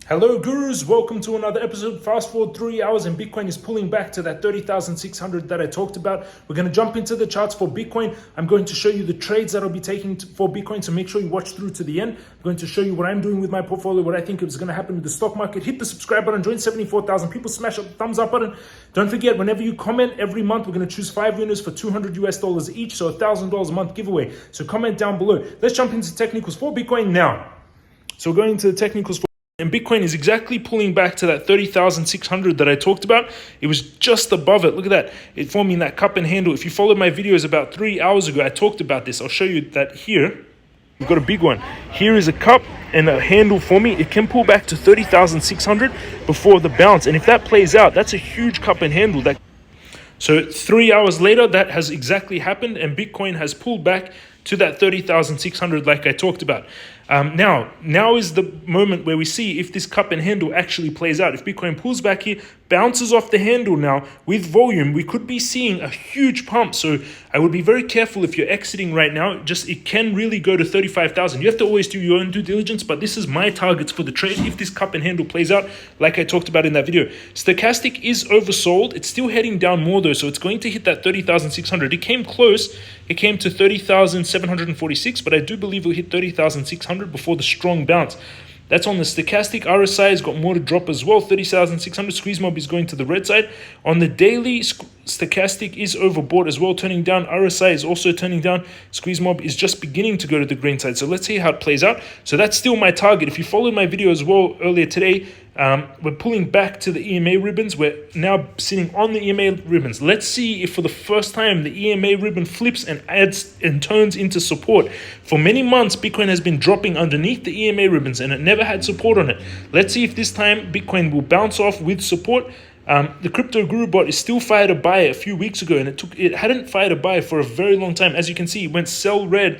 Hello gurus, welcome to another episode. Fast forward 3 hours and Bitcoin is pulling back to that 30,600 that I talked about. We're going to jump into the charts for Bitcoin. I'm going to show you the trades that I'll be taking for Bitcoin, so make sure you watch through to the end. I'm going to show you what I'm doing with my portfolio, what I think is going to happen with the stock market. Hit the subscribe button, join 74,000 people, smash the thumbs up button. Don't forget, whenever you comment every month, we're going to choose 5 winners for $200 each, so $1,000 a month giveaway. So comment down below. Let's jump into technicals for Bitcoin now. So going into the technicals for and Bitcoin is exactly pulling back to that 30,600 that I talked about. It was just above it. Look at that. It forming that cup and handle. If you followed my videos about 3 hours ago, I talked about this. I'll show you that here. We've got a big one. Here is a cup and a handle forming. It can pull back to 30,600 before the bounce. And if that plays out, that's a huge cup and handle. So 3 hours later, that has exactly happened. And Bitcoin has pulled back to that 30,600 like I talked about. Now is the moment where we see if this cup and handle actually plays out. If Bitcoin pulls back here, bounces off the handle now with volume, we could be seeing a huge pump. So I would be very careful if you're exiting right now. It can really go to 35,000. You have to always do your own due diligence, but this is my targets for the trade if this cup and handle plays out like I talked about in that video. Stochastic is oversold. It's still heading down more though, so it's going to hit that 30,600. It came close. It came to 30,746, but I do believe it'll hit 30,600 before the strong bounce. That's on the stochastic. RSI has got more to drop as well. 30,600. Squeeze mob is going to the red side. On the daily, stochastic is overbought as well, turning down. RSI is also turning down. Squeeze mob is just beginning to go to the green side. So let's see how it plays out. So that's still my target. If you followed my video as well earlier today, we're pulling back to the EMA ribbons. We're now sitting on the EMA ribbons. Let's see if for the first time the EMA ribbon flips and adds and turns into support. For many months, Bitcoin has been dropping underneath the EMA ribbons and it never had support on it. Let's see if this time Bitcoin will bounce off with support. The crypto guru bot is still fired a buy a few weeks ago, and it hadn't fired a buy for a very long time. As you can see, it went sell red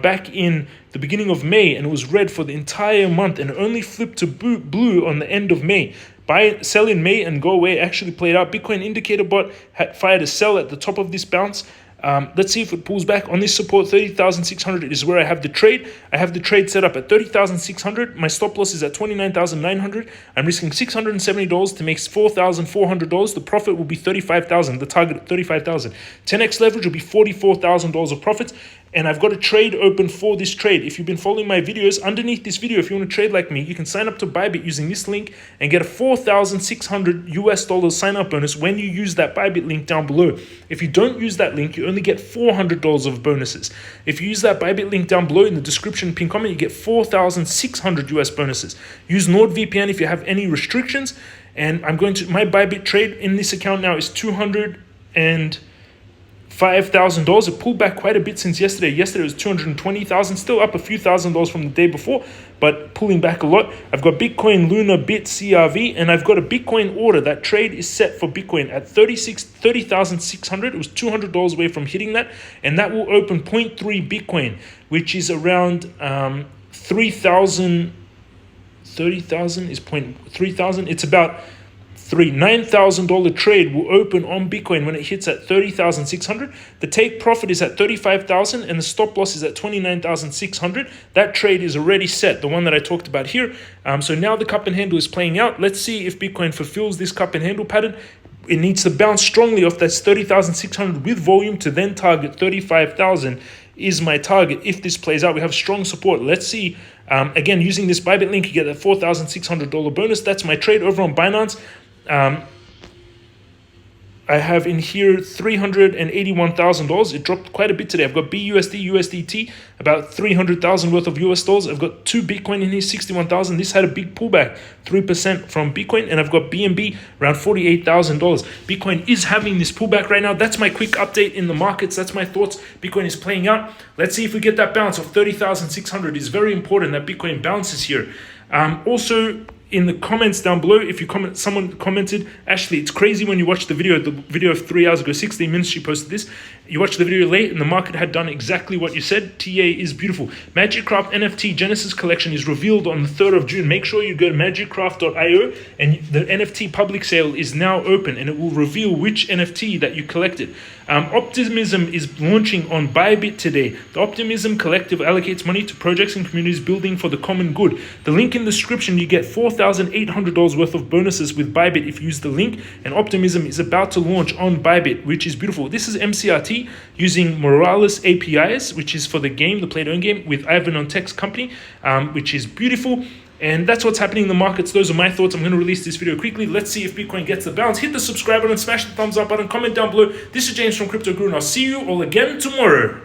back in the beginning of May, and it was red for the entire month, and only flipped to blue on the end of May. Buy, sell in May and go away actually played out. Bitcoin indicator bot had fired a sell at the top of this bounce. Let's see if it pulls back on this support. 30,600 is where I have the trade. I have the trade set up at 30,600. My stop loss is at 29,900. I'm risking $670 to make $4,400. The profit will be 35,000. The target at 35,000. 10x leverage will be $44,000 of profits. And I've got a trade open for this trade. If you've been following my videos, underneath this video, if you want to trade like me, you can sign up to ByBit using this link and get a $4,600 sign up bonus when you use that ByBit link down below. If you don't use that link, you only get $400 of bonuses. If you use that ByBit link down below in the description pin comment, you get $4,600 bonuses. Use NordVPN if you have any restrictions. And my ByBit trade in this account now is $205,000. It pulled back quite a bit since yesterday. Yesterday was 220,000, still up a few $1,000s from the day before, but pulling back a lot. I've got Bitcoin Luna Bit CRV, and I've got a Bitcoin order. That trade is set for Bitcoin at 30,600. It was $200 away from hitting that, and that will open 0.3 Bitcoin, which is around 3,000. 30,000 is 0.3,000. It's about $9,000 trade will open on Bitcoin when it hits at 30,600. The take profit is at 35,000 and the stop loss is at 29,600. That trade is already set, the one that I talked about here. So now the cup and handle is playing out. Let's see if Bitcoin fulfills this cup and handle pattern. It needs to bounce strongly off that 30,600 with volume to then target 35,000 is my target. If this plays out, we have strong support. Let's see. Again, using this ByBit link, you get a $4,600 bonus. That's my trade over on Binance. I have in here $381,000. It dropped quite a bit today. I've got BUSD, USDT, about 300,000 worth of US dollars. I've got 2 Bitcoin in here, 61,000. This had a big pullback, 3% from Bitcoin. And I've got BNB around $48,000. Bitcoin is having this pullback right now. That's my quick update in the markets. That's my thoughts. Bitcoin is playing out. Let's see if we get that bounce of 30,600. It's very important that Bitcoin bounces here. Also, in the comments down below, if you comment, someone commented, Ashley, it's crazy when you watch the video of 3 hours ago, 16 minutes she posted this, You watched the video late and the market had done exactly what you said. TA is beautiful. Magicraft NFT Genesis collection is revealed on the 3rd of June. Make sure you go to magicraft.io, and the NFT public sale is now open, and it will reveal which NFT that you collected. Optimism is launching on ByBit today. The Optimism Collective allocates money to projects and communities building for the common good. The link in the description, you get $4,800 worth of bonuses with ByBit if you use the link, and Optimism is about to launch on ByBit, which is beautiful. This is MCRT using Morales APIs, which is for the game, the play-to-earn game, with Ivan on Tech's company, which is beautiful. And that's what's happening in the markets. Those are my thoughts. I'm going to release this video quickly. Let's see if Bitcoin gets the bounce. Hit the subscribe button, smash the thumbs up button, comment down below. This is James from Crypto Guru, and I'll see you all again tomorrow.